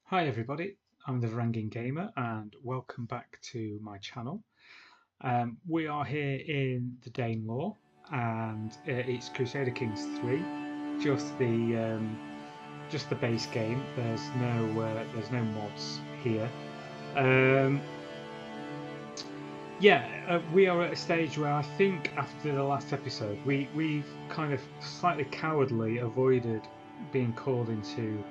Hi everybody, I'm the Varangian Gamer and welcome back to my channel. We are here in the Danelaw and it's Crusader Kings 3, just the base game. There's no mods here. We are at a stage where I think after the last episode we've kind of slightly cowardly avoided being called into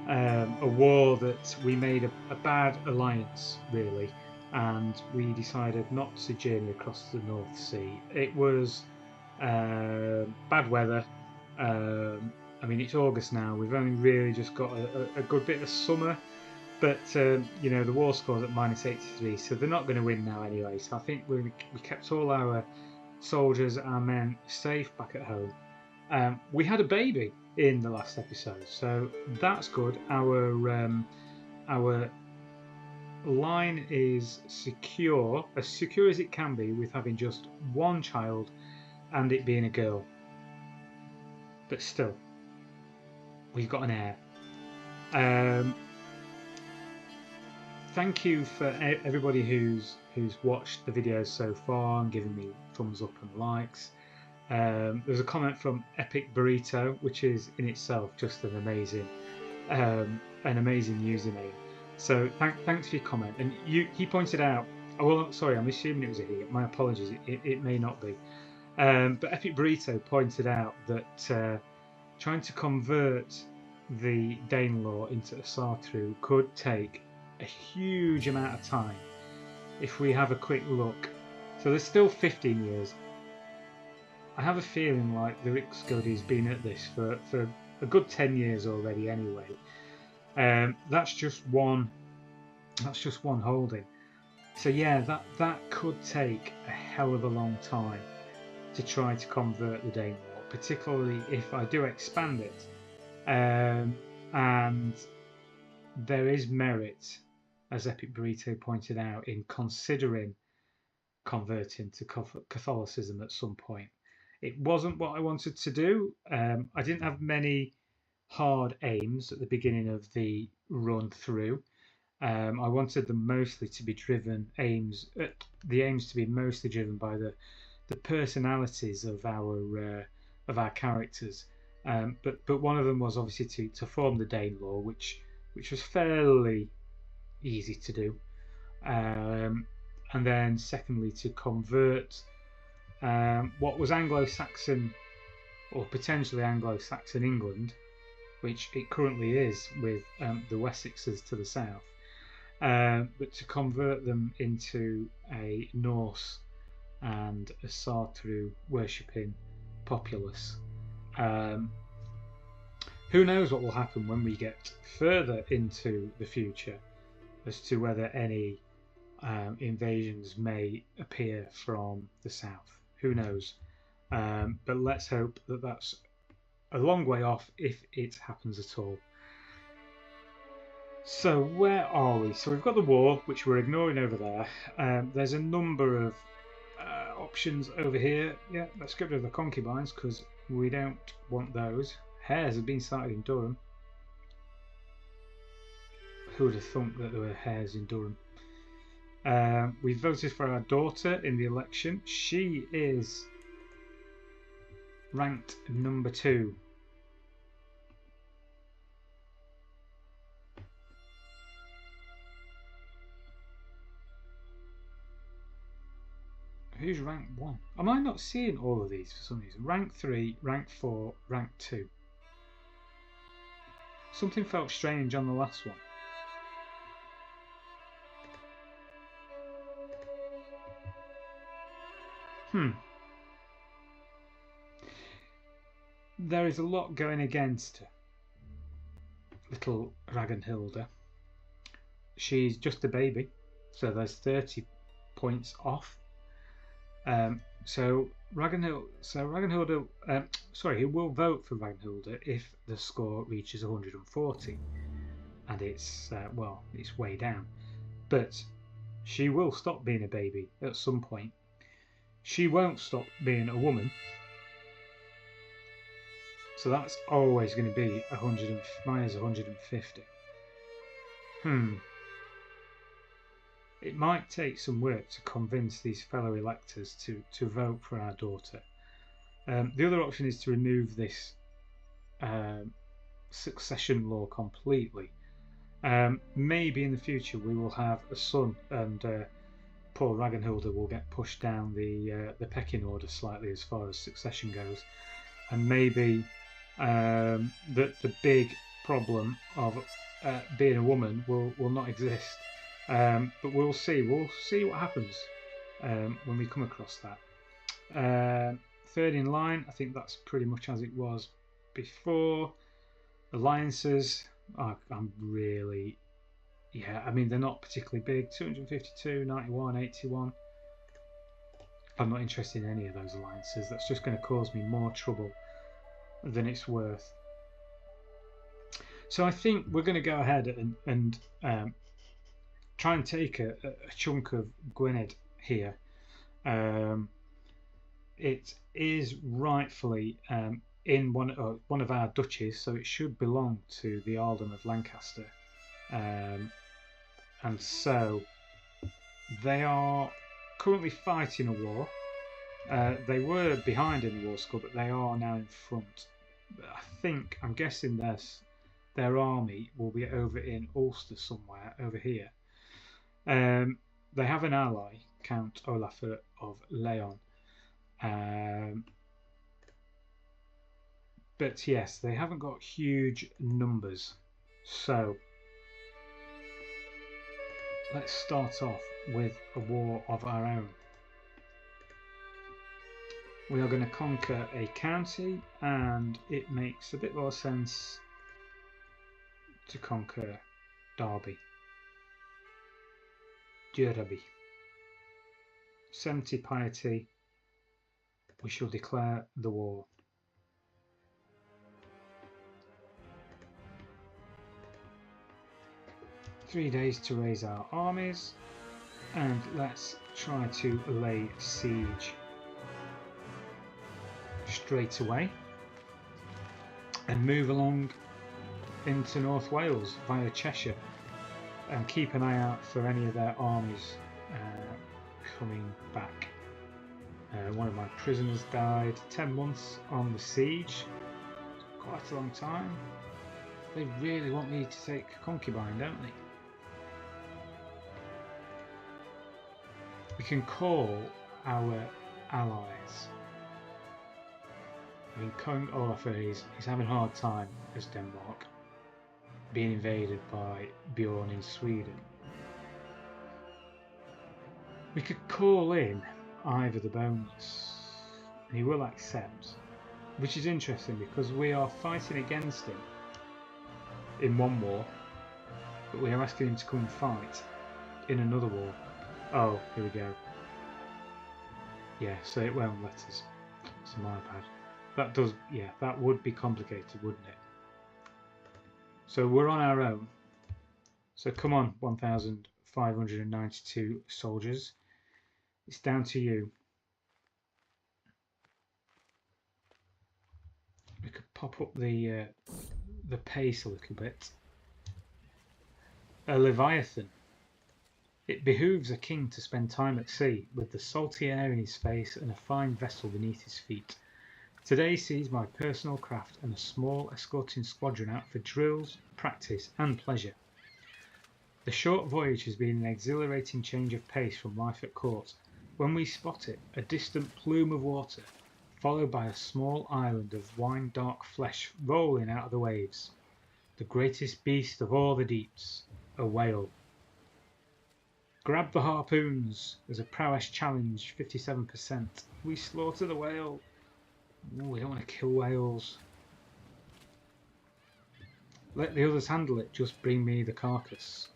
a war that we made a bad alliance, really, and we decided not to journey across the North Sea. It was bad weather. I mean, it's August now. We've only really just got a good bit of summer, but the war score's at -83, so they're not going to win now anyway. So I think we kept all our soldiers, our men, safe back at home. We had a baby in the last episode, so that's good. Our line is secure as it can be, with having just one child and it being a girl. But still, we've got an heir. Thank you for everybody who's watched the videos so far and given me thumbs up and likes. There's a comment from Epic Burrito, which is in itself just an amazing username. So thanks for your comment. And he pointed out. Oh, well, sorry, I'm assuming it was a he. My apologies. It may not be. But Epic Burrito pointed out that trying to convert the Danelaw into a Sartru could take a huge amount of time. If we have a quick look, so there's still 15 years. I have a feeling like the Riksgodi's been at this for a good 10 years already anyway. That's just one holding. So yeah, that could take a hell of a long time to try to convert the Danelaw, particularly if I do expand it. And there is merit, as Epic Burrito pointed out, in considering converting to Catholicism at some point. It wasn't what I wanted to do. I didn't have many hard aims at the beginning of the run through. I wanted them mostly to be driven the aims to be mostly driven by the personalities of our characters. But one of them was obviously to form the Danelaw, which was fairly easy to do. And then secondly, to convert what was Anglo-Saxon or potentially Anglo-Saxon England, which it currently is with the Wessexes to the south, but to convert them into a Norse and a Sartru worshipping populace. Who knows what will happen when we get further into the future as to whether any invasions may appear from the south. Who knows? But let's hope that that's a long way off, if it happens at all. So where are we? So we've got the war, which we're ignoring over there. There's a number of options over here. Yeah, let's get rid of the concubines because we don't want those. Hares have been sighted in Durham. Who would have thought that there were hares in Durham? We voted for our daughter in the election. She is ranked number 2. Who's rank 1? Am I not seeing all of these for some reason? Rank 3, rank 4, rank 2. Something felt strange on the last one. There is a lot going against little Ragnhilda. She's just a baby, so there's 30 points off. So Ragnhilda, he will vote for Ragnhilda if the score reaches 140, and it's it's way down. But she will stop being a baby at some point. She won't stop being a woman. So that's always going to be 100. Mine is 150. It might take some work to convince these fellow electors to vote for our daughter. The other option is to remove this succession law completely. Maybe in the future we will have a son, and poor Ragnhilda will get pushed down the pecking order slightly as far as succession goes, and maybe the big problem of being a woman will not exist. But we'll see. We'll see what happens when we come across that. Third in line, I think that's pretty much as it was before. Alliances, I'm really, I mean, they're not particularly big. 252, 91, 81. I'm not interested in any of those alliances. That's just going to cause me more trouble than it's worth. So I think we're going to go ahead and try and take a chunk of Gwynedd here. It is rightfully in one of our duchies, so it should belong to the Earldom of Lancaster, and so they are currently fighting a war. They were behind in the war score, but they are now in front. I'm guessing their army will be over in Ulster somewhere over here. They have an ally, Count Olafur of Leon. But yes, they haven't got huge numbers. So let's start off with a war of our own. We are going to conquer a county, and it makes a bit more sense to conquer Derby. 70 piety. We shall declare the war. Three days to raise our armies, and let's try to lay siege straight away and move along into North Wales via Cheshire, and keep an eye out for any of their armies coming back. One of my prisoners died. 10 months on the siege. Quite a long time. They really want me to take concubine, don't they? We can call our allies. I mean, King Olafur is having a hard time as Denmark, being invaded by Bjorn in Sweden. We could call in Ivor the Boneless, and he will accept, which is interesting because we are fighting against him in one war, but we are asking him to come and fight in another war. Oh, here we go. Yeah, so it won't let us. It's my bad. That does, yeah, that would be complicated, wouldn't it? So we're on our own. So come on, 1,592 soldiers. It's down to you. We could pop up the pace a little bit. A Leviathan. It behooves a king to spend time at sea, with the salty air in his face and a fine vessel beneath his feet. Today sees my personal craft and a small escorting squadron out for drills, practice and pleasure. The short voyage has been an exhilarating change of pace from life at court, when we spot it, a distant plume of water, followed by a small island of wine-dark flesh rolling out of the waves. The greatest beast of all the deeps, a whale. Grab the harpoons as a prowess challenge, 57%. We slaughter the whale. Ooh, we don't want to kill whales. Let the others handle it, just bring me the carcass.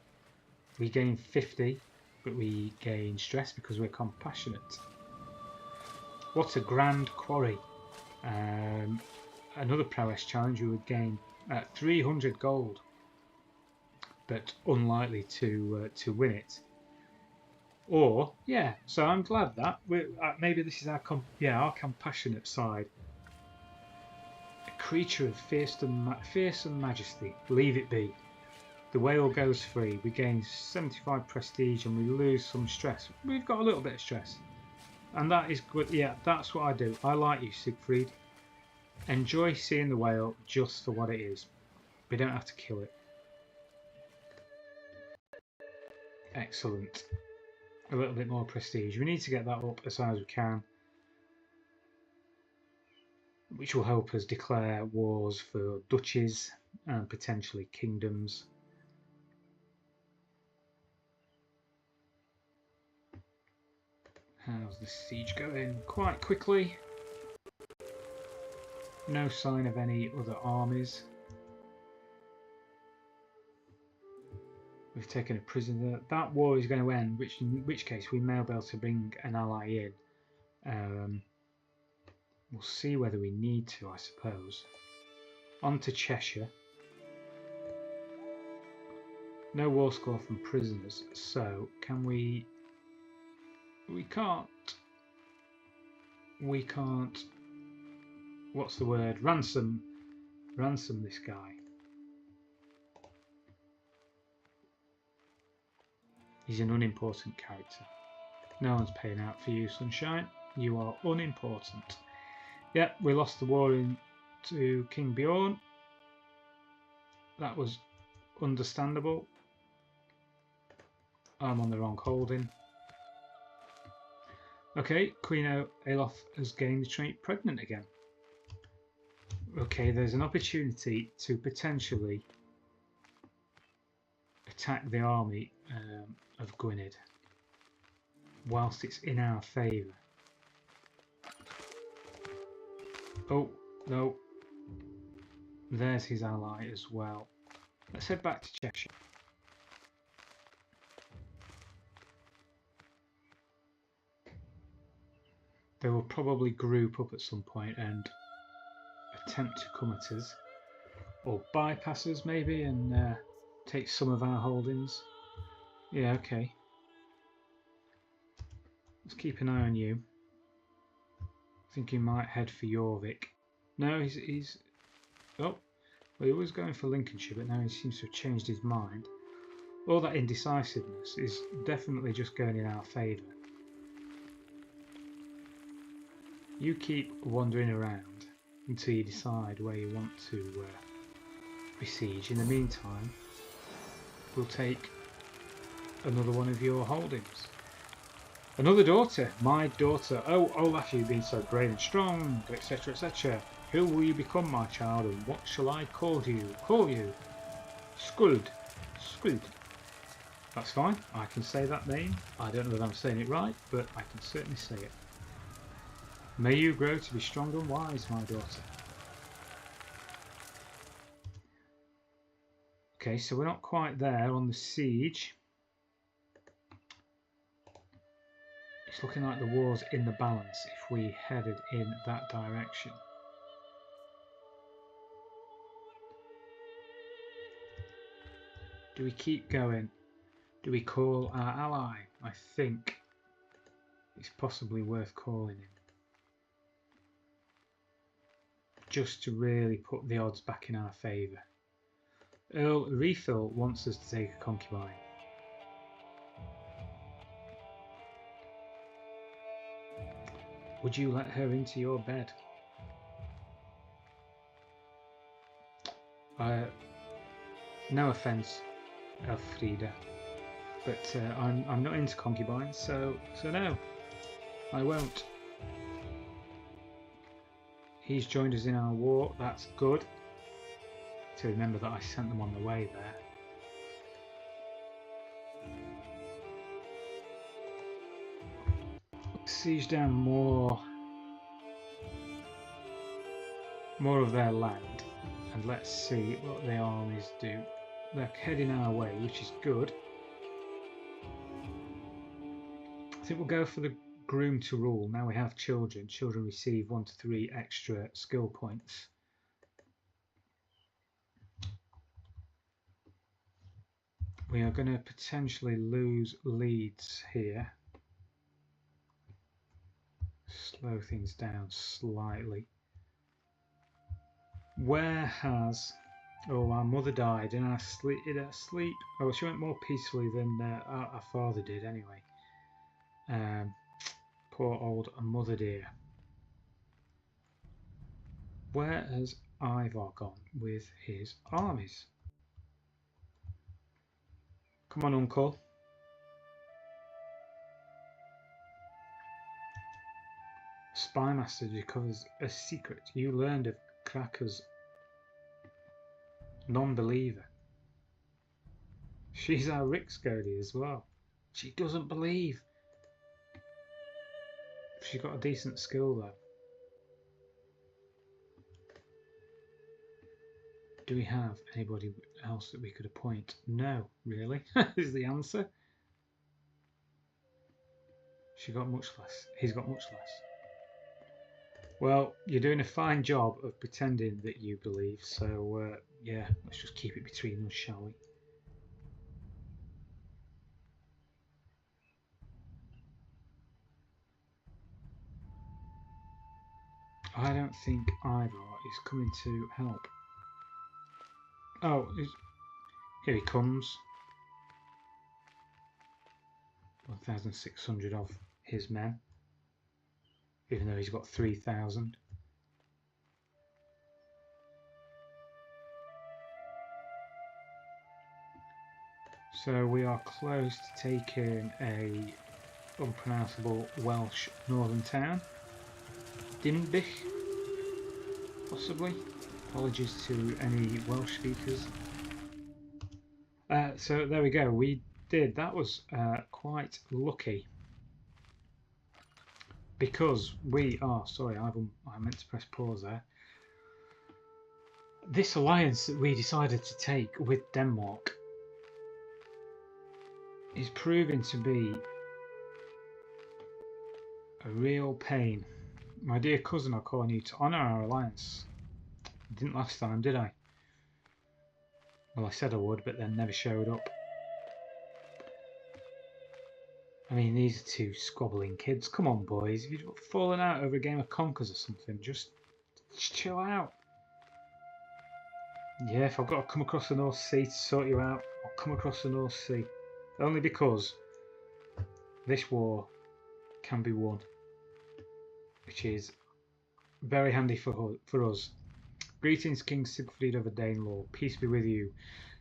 We gain 50, but we gain stress because we're compassionate. What a grand quarry. Another prowess challenge, we would gain 300 gold, but unlikely to win it. Or, yeah, so I'm glad that maybe this is our compassionate side. A creature of fearsome majesty, leave it be. The whale goes free. We gain 75 prestige and we lose some stress. We've got a little bit of stress. And that is good. Yeah, that's what I do. I like you, Siegfried. Enjoy seeing the whale just for what it is. We don't have to kill it. Excellent. A little bit more prestige. We need to get that up as high as we can, which will help us declare wars for duchies and potentially kingdoms. How's the siege going? Quite quickly. No sign of any other armies. We've taken a prisoner. That war is going to end, in which case we may be able to bring an ally in. We'll see whether we need to, I suppose. On to Cheshire. No war score from prisoners, so can we... We can't... What's the word? Ransom this guy. He's an unimportant character. No one's paying out for you, Sunshine. You are unimportant. Yep, we lost the war to King Bjorn. That was understandable. I'm on the wrong holding. Okay, Queen Alof has gained the trait pregnant again. Okay, there's an opportunity to potentially attack the army of Gwynedd whilst it's in our favour. Oh, no. There's his ally as well. Let's head back to Cheshire. They will probably group up at some point and attempt to come at us. Or bypass us maybe and take some of our holdings. Yeah, okay. Let's keep an eye on you. I think he might head for Jorvik. No, he's... Oh, well, he was going for Lincolnshire, but now he seems to have changed his mind. All that indecisiveness is definitely just going in our favour. You keep wandering around until you decide where you want to besiege. In the meantime, we'll take another one of your holdings. Another daughter, my daughter. Oh, Olaf, you've been so brave and strong, etc., etc. Who will you become, my child, and what shall I call you? Skuld. Skuld. That's fine. I can say that name. I don't know whether I'm saying it right, but I can certainly say it. May you grow to be strong and wise, my daughter. Okay, so we're not quite there on the siege. It's looking like the war's in the balance if we headed in that direction. Do we keep going? Do we call our ally? I think it's possibly worth calling him. Just to really put the odds back in our favour. Earl Refill wants us to take a concubine. Would you let her into your bed? No offence, Elfrida, but I'm not into concubines, so no, I won't. He's joined us in our war. That's good. To remember that I sent them on the way there. Siege down more of their land, and let's see what the armies do. They're heading our way, which is good. I think we'll go for the groom to rule. Now we have children. Children receive 1 to 3 extra skill points. We are going to potentially lose leads here. Slow things down slightly. Where has Oh, our mother died in our sleep. Oh, she went more peacefully than our father did, anyway. Poor old mother dear. Where has Ivar gone with his armies? Come on, Uncle. Spymaster discovers a secret you learned of Kraker's non-believer. She's our Riksgodi as well. She doesn't believe. She's got a decent skill though. Do we have anybody else that we could appoint? No, really, is the answer. She got much less. He's got much less. Well, you're doing a fine job of pretending that you believe, so yeah, let's just keep it between us, shall we? I don't think Ivar is coming to help. Oh, here he comes. 1,600 of his men, even though he's got 3,000. So we are close to taking a unpronounceable Welsh northern town. Dinbych, possibly. Apologies to any Welsh speakers. So there we go. We did. That was quite lucky. Because we are... Sorry, I meant to press pause there. This alliance that we decided to take with Denmark is proving to be a real pain. My dear cousin, I'm calling you to honour our alliance. Didn't last time, did I? Well, I said I would, but then never showed up. I mean, these are two squabbling kids. Come on, boys. If you've fallen out over a game of Conkers or something, just chill out. Yeah, if I've got to come across the North Sea to sort you out, I'll come across the North Sea. Only because this war can be won, which is very handy for us. Greetings, King Siegfried of the Danelaw. Peace be with you.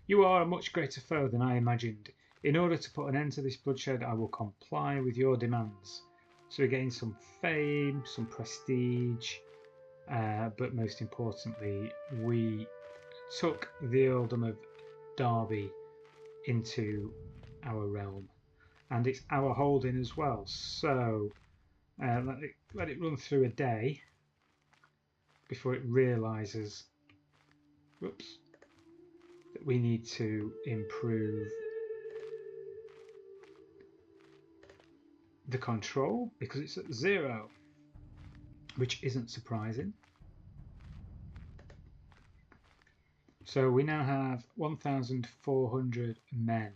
You are a much greater foe than I imagined. In order to put an end to this bloodshed, I will comply with your demands. So we gain some fame, some prestige, but most importantly, we took the earldom of Derby into our realm, and it's our holding as well. So let it run through a day before it realises, whoops, that we need to improve the control because it's at 0, which isn't surprising. So we now have 1,400 men.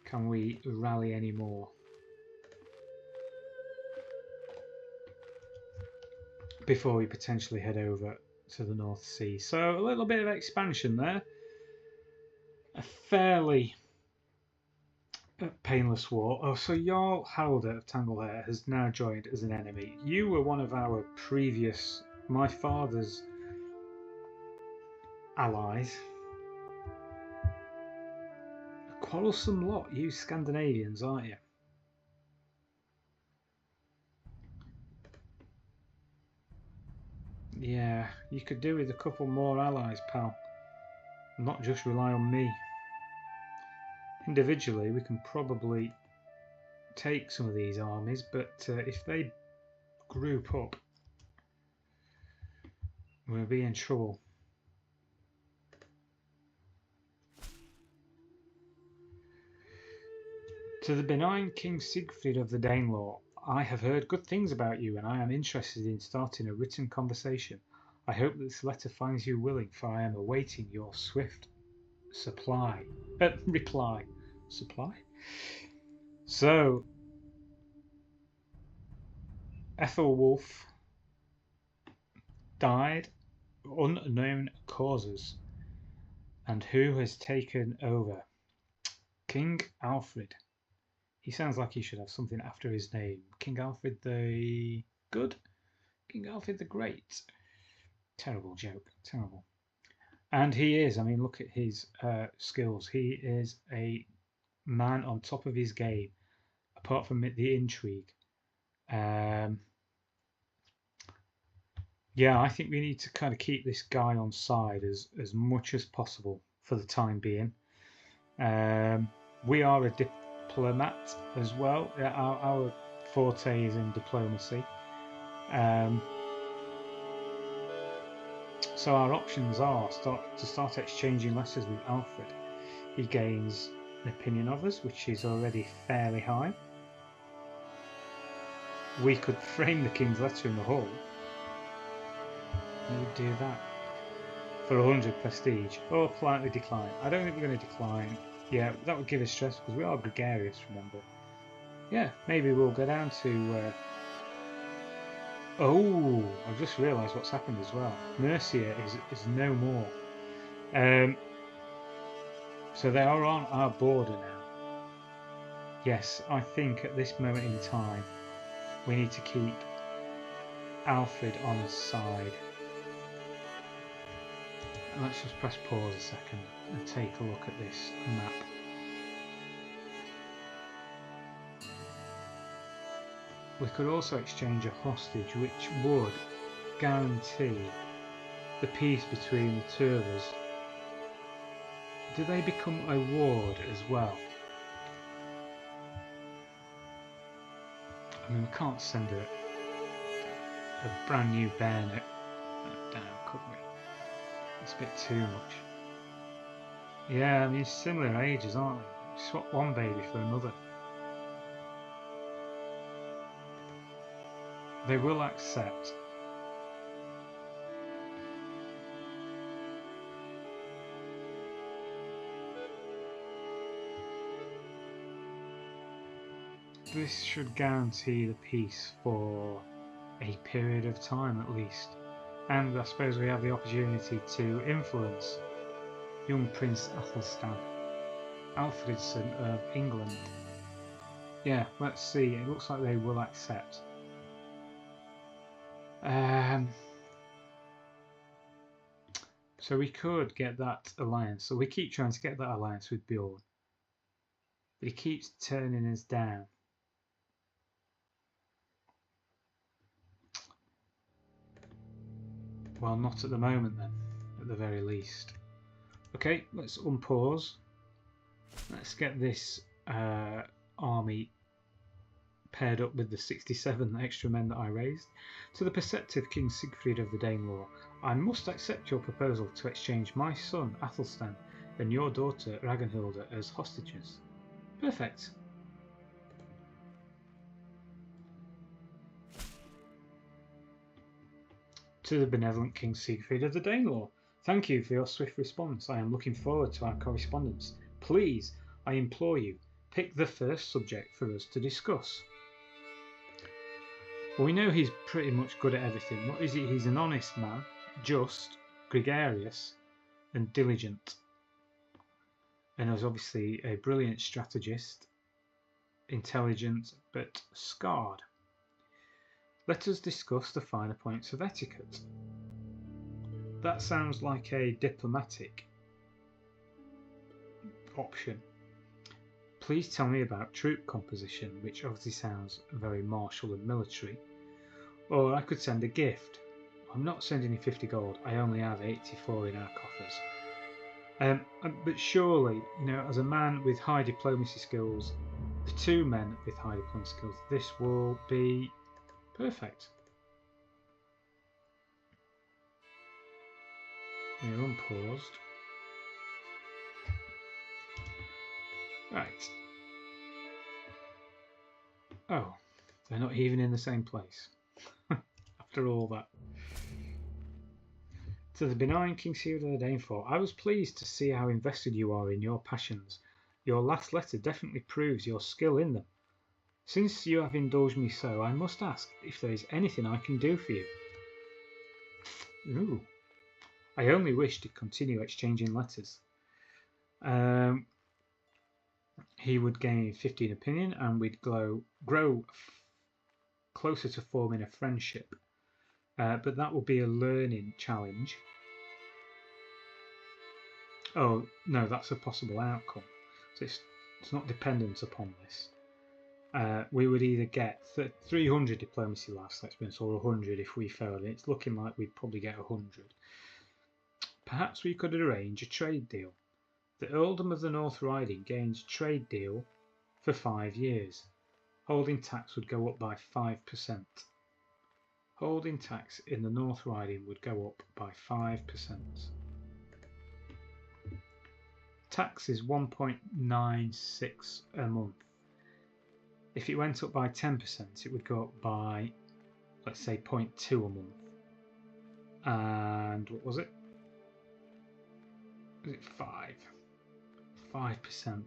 Can we rally any more? Before we potentially head over to the North Sea. So a little bit of expansion there. A fairly painless war. Oh, so Jarl Halder of Tanglehair has now joined as an enemy. You were one of our previous, my father's allies. A quarrelsome lot, you Scandinavians, aren't you? Yeah, you could do with a couple more allies, pal. Not just rely on me. Individually, we can probably take some of these armies, but if they group up, we'll be in trouble. To the benign King Siegfried of the Danelaw, I have heard good things about you, and I am interested in starting a written conversation. I hope that this letter finds you willing, for I am awaiting your swift reply. Supply? So, Ethelwulf died unknown causes. And who has taken over? King Alfred. He sounds like he should have something after his name. King Alfred the Good? King Alfred the Great. Terrible joke. Terrible. And he is. I mean, look at his skills. He is a man on top of his game, apart from the intrigue. Yeah, I think we need to kind of keep this guy on side as much as possible for the time being. We are a diplomat as well. Our forte is in diplomacy. So our options are to start exchanging letters with Alfred. He gains an opinion of us, which is already fairly high. We could frame the king's letter in the hall. We would do that for 100 prestige, or politely decline. I don't think we're going to decline. Yeah, that would give us stress because we are gregarious, remember. Yeah, maybe we'll go down to... Oh, I've just realised what's happened as well. Mercia is no more. So they are on our border now. Yes, I think at this moment in time we need to keep Alfred on his side. Let's just press pause a second and take a look at this map. We could also exchange a hostage, which would guarantee the peace between the two of us. Do they become a ward as well? I mean, we can't send a brand new bayonet down, could we? It's a bit too much. Yeah, I mean, similar ages, aren't they? Swap one baby for another. They will accept. This should guarantee the peace for a period of time at least. And I suppose we have the opportunity to influence young Prince Athelstan, Alfredson of England. Yeah, let's see. It looks like they will accept. So we could get that alliance. So we keep trying to get that alliance with Bjorn. But he keeps turning us down. Well, not at the moment then, at the very least. Okay, let's unpause. Let's get this army paired up with the 67 extra men that I raised. To the perceptive King Siegfried of the Danelaw, I must accept your proposal to exchange my son Athelstan and your daughter Ragnhilda as hostages. Perfect. To the benevolent King Siegfried of the Danelaw, thank you for your swift response. I am looking forward to our correspondence. Please, I implore you, pick the first subject for us to discuss. Well, we know he's pretty much good at everything. What is he? He's an honest man, just, gregarious, and diligent. And is obviously a brilliant strategist, intelligent, but scarred. Let us discuss the finer points of etiquette. That sounds like a diplomatic option. Please tell me about troop composition, which obviously sounds very martial and military. Or I could send a gift. I'm not sending you 50 gold, I only have 84 in our coffers. But surely, you know, as a man with high diplomacy skills, the two men with high diplomacy skills, this will be perfect. We're unpaused. Right. Oh, they're not even in the same place. After all that. To the benign King Crusader of the Danelaw, I was pleased to see how invested you are in your passions. Your last letter definitely proves your skill in them. Since you have indulged me so, I must ask if there is anything I can do for you. Ooh. I only wish to continue exchanging letters. He would gain 15 opinion, and we'd grow closer to forming a friendship. But that will be a learning challenge. Oh, no, that's a possible outcome. So it's not dependent upon this. We would either get 300 diplomacy lifestyle experience or 100 if we failed. It's looking like we'd probably get 100. Perhaps we could arrange a trade deal. The Earldom of the North Riding gains trade deal for 5 years. Holding tax would go up by 5%. Holding tax in the North Riding would go up by 5%. Tax is 1.96 a month. If it went up by 10%, it would go up by, let's say, 0.2 a month. And what was it? Was it 5? 5%,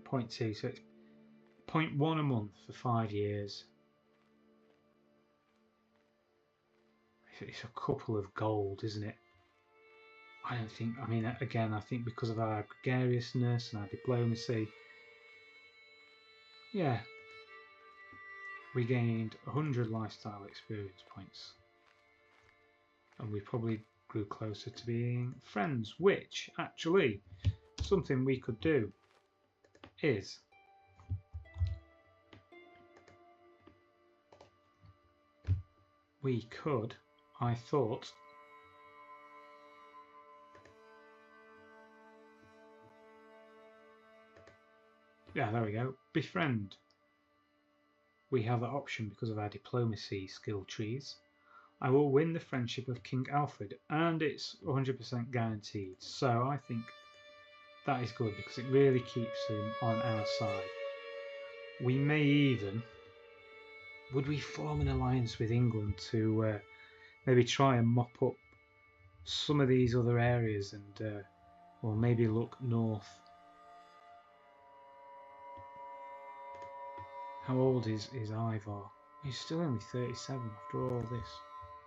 0.2, so it's 0.1 a month for 5 years. It's a couple of gold, isn't it? I don't think, I mean, again, I think because of our gregariousness and our diplomacy, yeah, we gained 100 lifestyle experience points. And we probably grew closer to being friends, which actually, something we could do is we could, I thought, yeah, there we go, befriend. We have that option because of our diplomacy skill trees. I will win the friendship of King Alfred, and it's 100% guaranteed. So I think that is good because it really keeps him on our side. We may even, would we form an alliance with England to maybe try and mop up some of these other areas and or maybe look north. How old is Ivar? He's still only 37 after all this.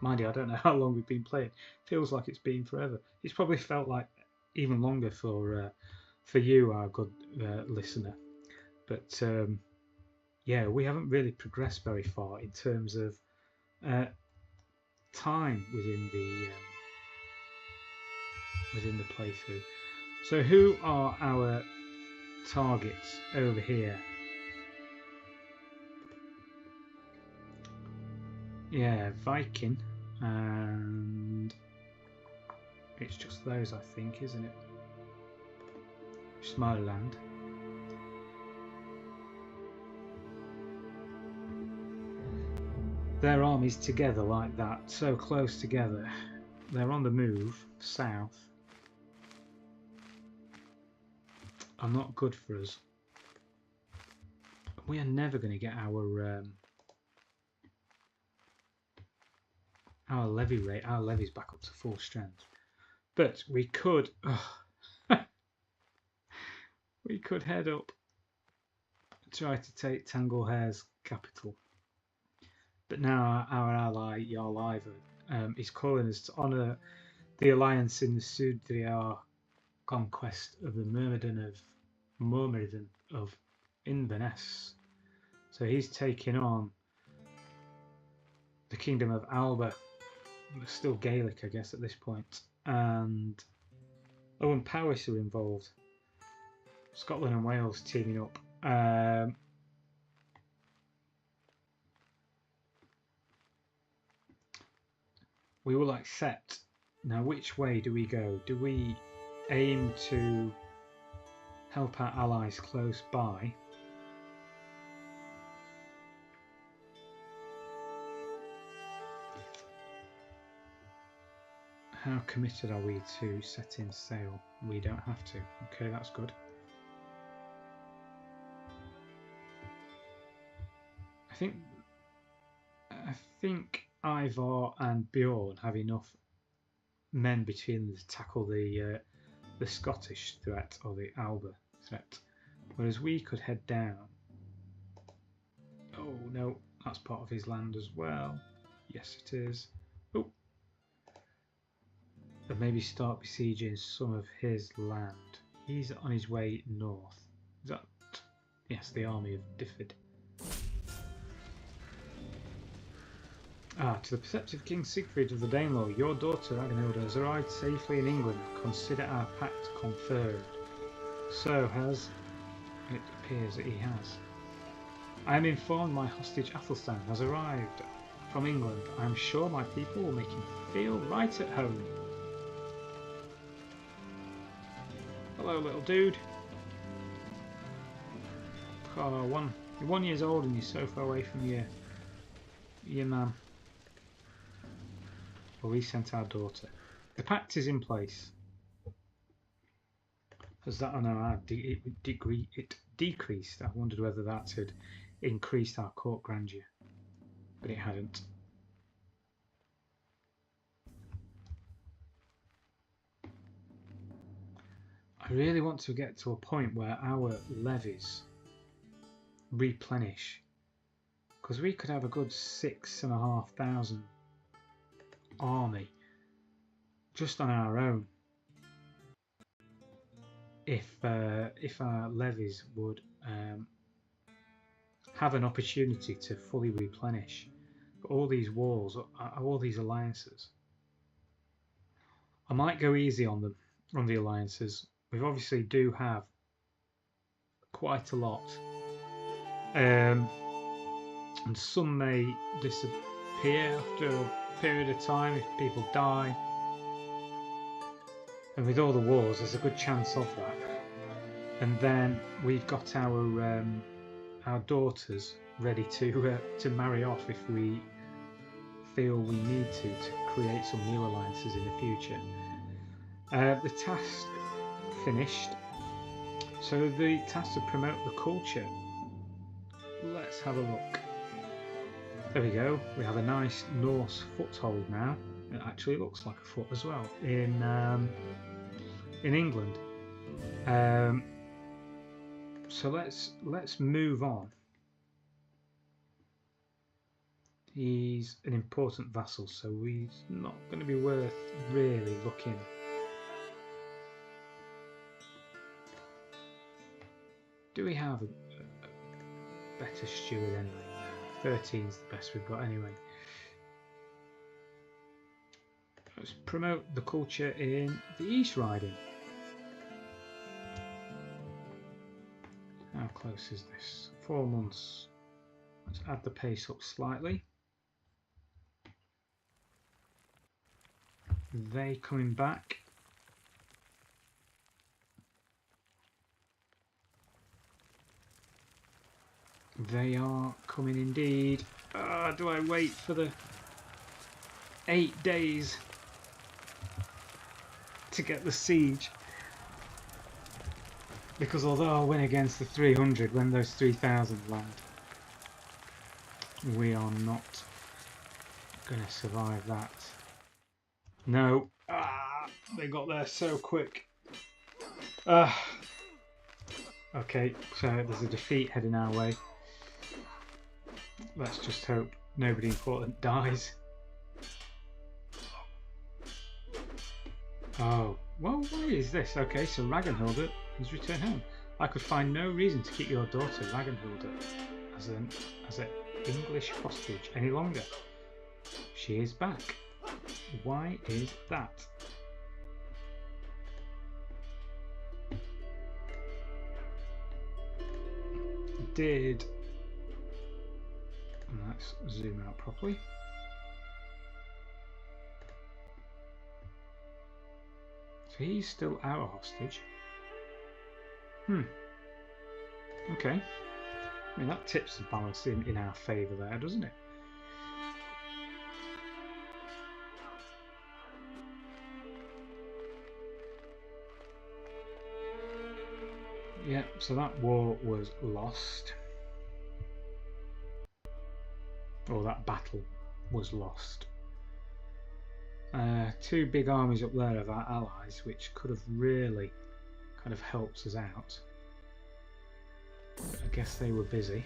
Mind you, I don't know how long we've been playing. Feels like it's been forever. It's probably felt like even longer for you, our good listener. But yeah, we haven't really progressed very far in terms of time within the playthrough. So who are our targets over here? Yeah, Viking, and it's just those, I think, isn't it? Somaliland. Their armies together like that, so close together. They're on the move south. Are not good for us. We are never going to get our levy rate. Our levy's back up to full strength, but we could we could head up, try to take Tanglehair's capital. But now our ally Jarl Ivar is calling us to honour the alliance in the Sudriar conquest of the Myrmidon of Inverness. So he's taking on the Kingdom of Alba. It's still Gaelic, I guess, at this point. And Powys are involved. Scotland and Wales teaming up. We will accept. Now, which way do we go? Do we aim to help our allies close by? How committed are we to setting sail? We don't have to. Okay, that's good. I think Ivar and Bjorn have enough men between them to tackle the Scottish threat or the Alba threat, whereas we could head down. Oh no, that's part of his land as well. Yes, it is. Oh, and maybe start besieging some of his land. He's on his way north. Is that? Yes, the army of Diffid. To the perceptive King Siegfried of the Danelaw, your daughter Ragnhild has arrived safely in England. Consider our pact confirmed. So has... It appears that he has. I am informed my hostage Athelstan has arrived from England. I am sure my people will make him feel right at home. Hello, little dude. Oh, you're 1 year old and you're so far away from your man. Well, we sent our daughter. The pact is in place. Has that? Oh no, it decreased. I wondered whether that had increased our court grandeur, but it hadn't. I really want to get to a point where our levies replenish, because we could have a good 6,500 army just on our own if our levies would have an opportunity to fully replenish. But all these wars, all these alliances, I might go easy on them, on the alliances. We obviously do have quite a lot, and some may disappear after a period of time if people die, and with all the wars there's a good chance of that. And then we've got our daughters ready to marry off if we feel we need to create some new alliances in the future. The task finished, so the task to promote the culture. Let's have a look. There we go. We have a nice Norse foothold now. It actually looks like a foot as well in England. So let's move on. He's an important vassal, so he's not going to be worth really looking. Do we have a better steward anyway? 13's the best we've got anyway. Let's promote the culture in the East Riding. How close is this? 4 months. Let's add the pace up slightly. They coming back. They are coming indeed. Do I wait for the 8 days to get the siege? Because although I'll win against the 300 when those 3,000 land, we are not going to survive that. No. They got there so quick. Okay, so there's a defeat heading our way. Let's just hope nobody important dies. Oh, well, why is this? Okay, so Ragnhild has returned home. I could find no reason to keep your daughter Ragnhild as an English hostage any longer. She is back. Why is that? Let's zoom out properly. So he's still our hostage. Okay. I mean, that tips the balance in our favour there, doesn't it? Yeah, so that war was lost. Or that battle was lost. 2 big armies up there of our allies, which could have really kind of helped us out. But I guess they were busy.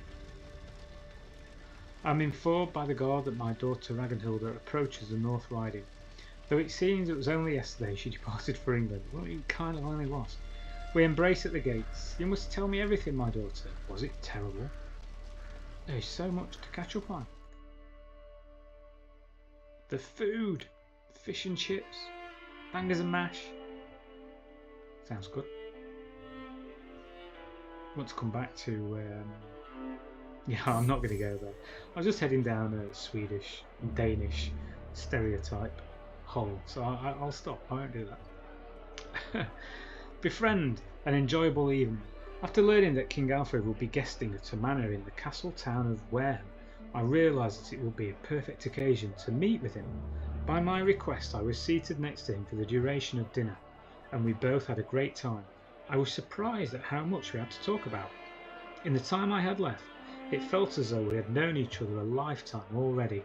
I'm informed by the guard that my daughter Ragnhild approaches the North Riding. Though it seems it was only yesterday she departed for England. Well, it kind of only was. We embrace at the gates. You must tell me everything, my daughter. Was it terrible? There is so much to catch up on. The food, fish and chips, bangers and mash. Sounds good. Want to come back to? Yeah, I'm not going to go there. I was just heading down a Swedish, Danish stereotype hole, so I'll stop. I won't do that. Befriend an enjoyable evening. After learning that King Alfred will be guesting at a manor in the castle town of Wareham, I realised that it would be a perfect occasion to meet with him. By my request, I was seated next to him for the duration of dinner, and we both had a great time. I was surprised at how much we had to talk about. In the time I had left, it felt as though we had known each other a lifetime already.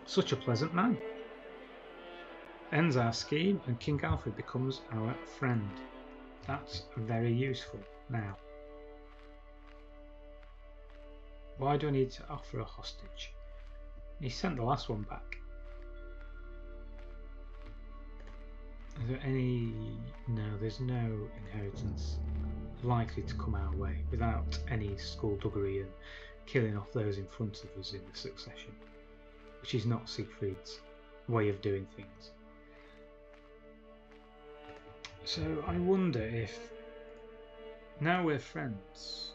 Such a pleasant man. Ends our scheme and King Alfred becomes our friend. That's very useful now. Why do I need to offer a hostage? He sent the last one back. Is there any... No, there's no inheritance likely to come our way without any skullduggery and killing off those in front of us in the succession, which is not Siegfried's way of doing things. So I wonder if, now we're friends,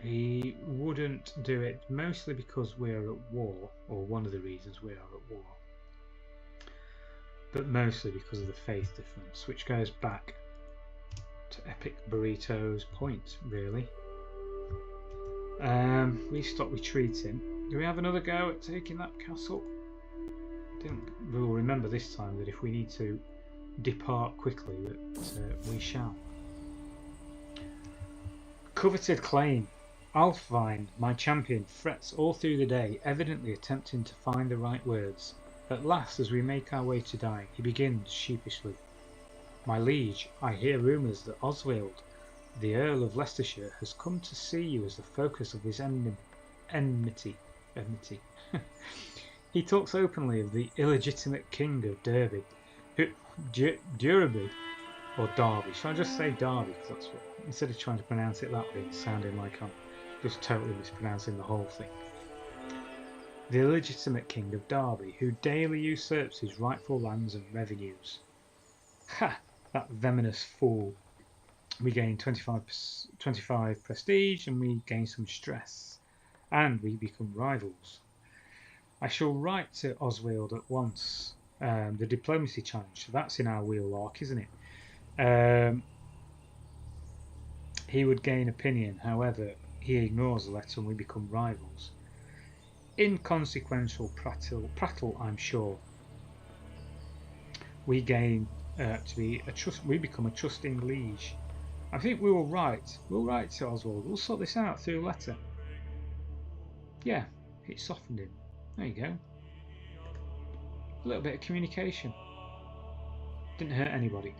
he wouldn't do it, mostly because we're at war, or one of the reasons we are at war, but mostly because of the faith difference, which goes back to Epic Burrito's point, really. We stop retreating. Do we have another go at taking that castle? I think we'll remember this time that if we need to depart quickly, that we shall. Coveted claim. Alfvine, my champion, frets all through the day, evidently attempting to find the right words. At last, as we make our way to die, he begins sheepishly. My liege, I hear rumours that Oswald, the Earl of Leicestershire, has come to see you as the focus of his enmity. He talks openly of the illegitimate king of Derby, Derby, or Derby. Shall I just say Derby? Because that's what, instead of trying to pronounce it that way, it's sounding like I'm just totally mispronouncing the whole thing. The illegitimate king of Derby, who daily usurps his rightful lands and revenues. Ha! That venomous fool. We gain 25 prestige and we gain some stress. And we become rivals. I shall write to Oswald at once. The diplomacy challenge. So that's in our wheel arc, isn't it? He would gain opinion, however, he ignores the letter and we become rivals. Inconsequential prattle, I'm sure. We gain we become a trusting liege. I think we will write. We'll write to Oswald. We'll sort this out through a letter. Yeah, it softened him. There you go. A little bit of communication. Didn't hurt anybody.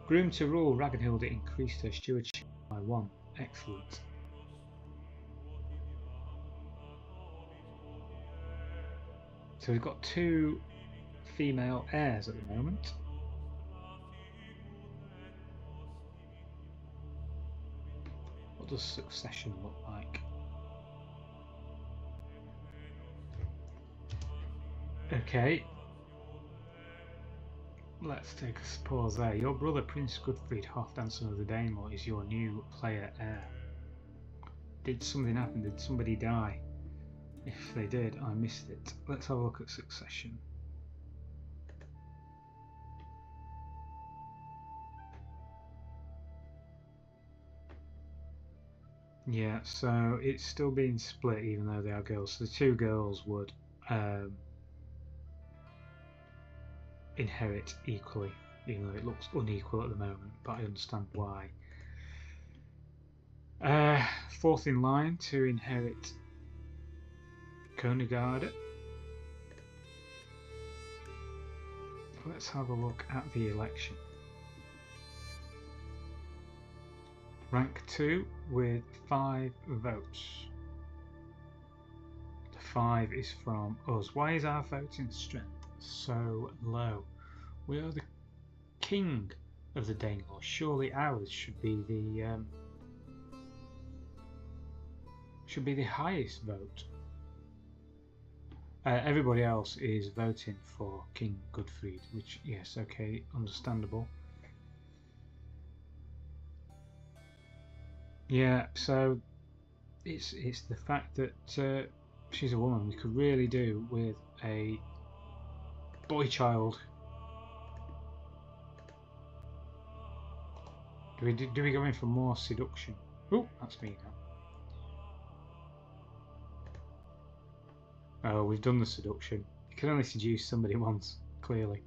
Groomed to rule, Ragnhild increased her stewardship by 1. Excellent. So we've got 2 female heirs at the moment. What does succession look like? Okay. Let's take a pause there. Your brother Prince Godfried, half-dancer of the Danelaw, is your new player heir. Did something happen? Did somebody die? If they did, I missed it. Let's have a look at succession. Yeah, so it's still being split even though they are girls. So the 2 girls would inherit equally, even though it looks unequal at the moment, but I understand why. 4th in line to inherit Konigard. Let's have a look at the election. Rank 2 with 5 votes. The 5 is from us. Why is our voting strength so low? We are the king of the Danelaw. Surely ours should be the highest vote. Everybody else is voting for King Godfried, which, yes, okay, understandable. Yeah, so it's the fact that she's a woman. We could really do with a boy child. Do we go in for more seduction? Oh, that's me now. Oh, we've done the seduction. You can only seduce somebody once, clearly.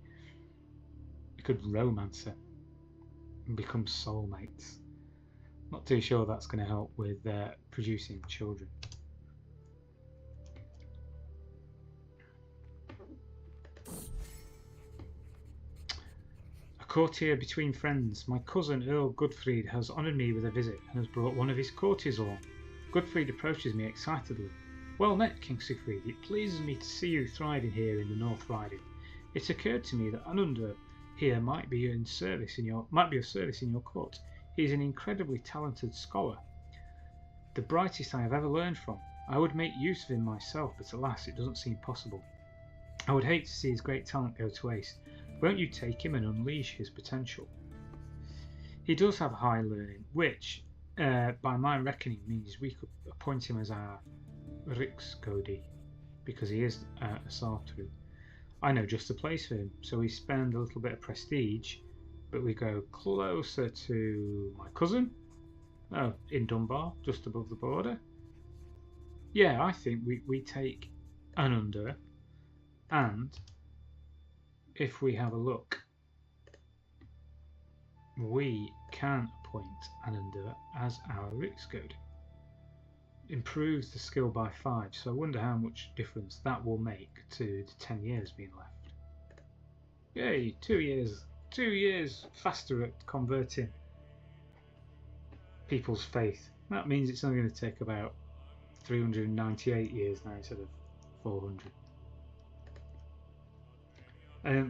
You could romance her and become soulmates. Not too sure that's going to help with producing children. A courtier between friends. My cousin Earl Godfried has honoured me with a visit and has brought one of his courtiers along. Godfried approaches me excitedly. Well met, King Sigfrid. It pleases me to see you thriving here in the North Riding. It occurred to me that Anundr here might be of service in your court. He is an incredibly talented scholar, the brightest I have ever learned from. I would make use of him myself, but alas, it doesn't seem possible. I would hate to see his great talent go to waste. Won't you take him and unleash his potential? He does have high learning, which, by my reckoning, means we could appoint him as our Riksgodi, because he is a Sartru. I know just the place for him, so we spend a little bit of prestige, but we go closer to my cousin. Oh, in Dunbar, just above the border. Yeah, I think we take Anundr, and if we have a look, we can appoint Anundr as our Riksgodi. Improves the skill by 5, so I wonder how much difference that will make to the 10 years being left. Yay, 2 years. 2 years faster at converting people's faith. That means it's only going to take about 398 years now instead of 400.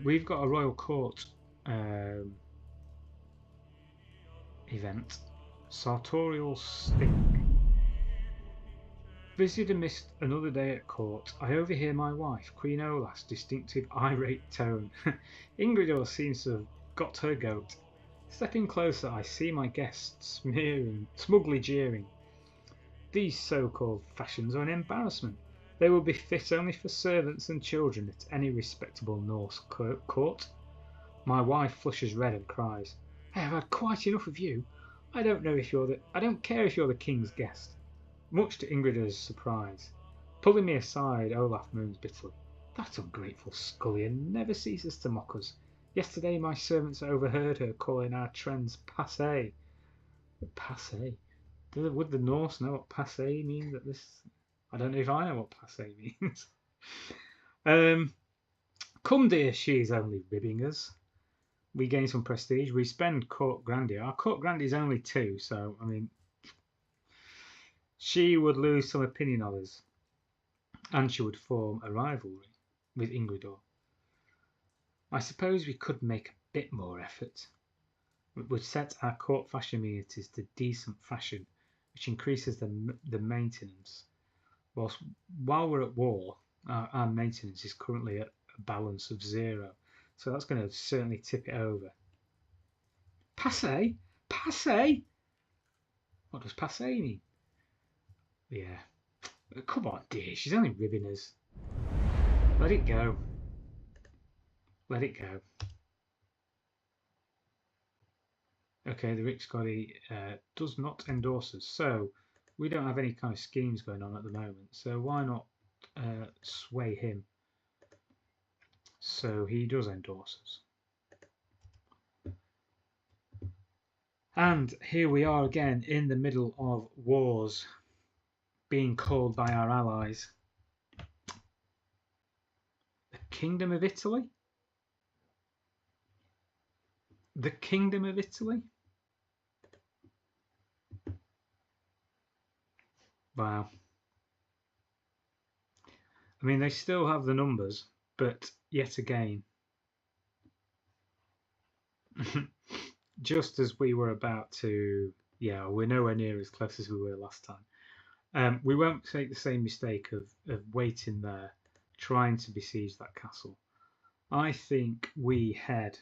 We've got a royal court event. Sartorial Sting. Busy amidst another day at court, I overhear my wife, Queen Olaf's distinctive irate tone. Ingridor seems to have got her goat. Stepping closer, I see my guests smugly jeering. These so-called fashions are an embarrassment. They will be fit only for servants and children at any respectable Norse court. My wife flushes red and cries, I have had quite enough of you. I don't care if you're the king's guest. Much to Ingridor's surprise. Pulling me aside, Olaf moans bitterly. That ungrateful scullion never ceases to mock us. Yesterday my servants overheard her calling our trends passé. Passé? Would the Norse know what passé means at this? I don't know if I know what passé means. Come dear, she is only ribbing us. We gain some prestige. We spend court grandeur. Our court grandeur is only 2, so I mean, she would lose some opinion of us, and she would form a rivalry with Ingridor. I suppose we could make a bit more effort. We would set our court fashion amenities to decent fashion, which increases the maintenance. While we're at war, our maintenance is currently at a balance of 0, so that's going to certainly tip it over. Passé? Passé? What does passé mean? Yeah. Come on, dear. She's only ribbing us. Let it go. Let it go. Okay, the Riksgodi does not endorse us, so we don't have any kind of schemes going on at the moment. So why not sway him so he does endorse us? And here we are again in the middle of wars, being called by our allies. The Kingdom of Italy? The Kingdom of Italy? Wow. I mean, they still have the numbers, but yet again, just as we were about to, yeah, we're nowhere near as close as we were last time. We won't make the same mistake of waiting there, trying to besiege that castle. I think we head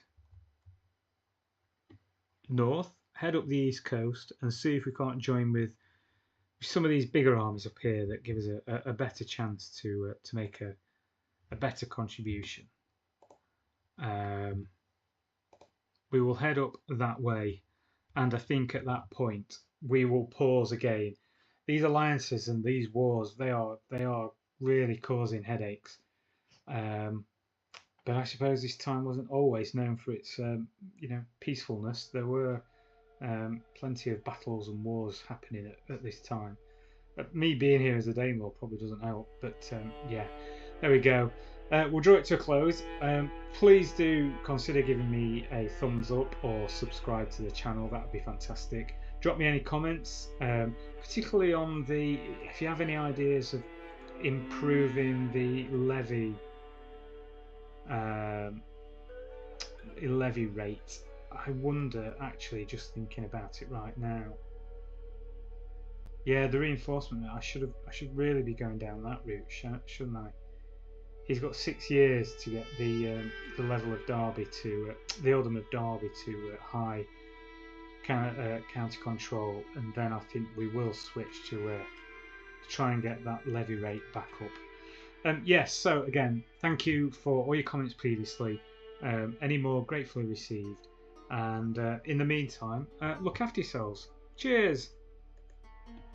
north, head up the east coast, and see if we can't join with some of these bigger armies up here that give us a better chance to make a better contribution. We will head up that way, and I think at that point we will pause again. These alliances and these wars, they are really causing headaches. But I suppose this time wasn't always known for its peacefulness. There were plenty of battles and wars happening at this time. Me being here as a Danelaw probably doesn't help, but yeah, there we go. We'll draw it to a close. Please do consider giving me a thumbs up or subscribe to the channel. That would be fantastic. Drop me any comments, particularly on if you have any ideas of improving the levy rate. I wonder, actually, just thinking about it right now. Yeah, the reinforcement. I should really be going down that route, shouldn't I? He's got 6 years to get the level of Derby to the Earldom of Derby to high county control, and then I think we will switch to try and get that levy rate back up. Yes. So again, thank you for all your comments previously. Any more gratefully received. And in the meantime, look after yourselves. Cheers.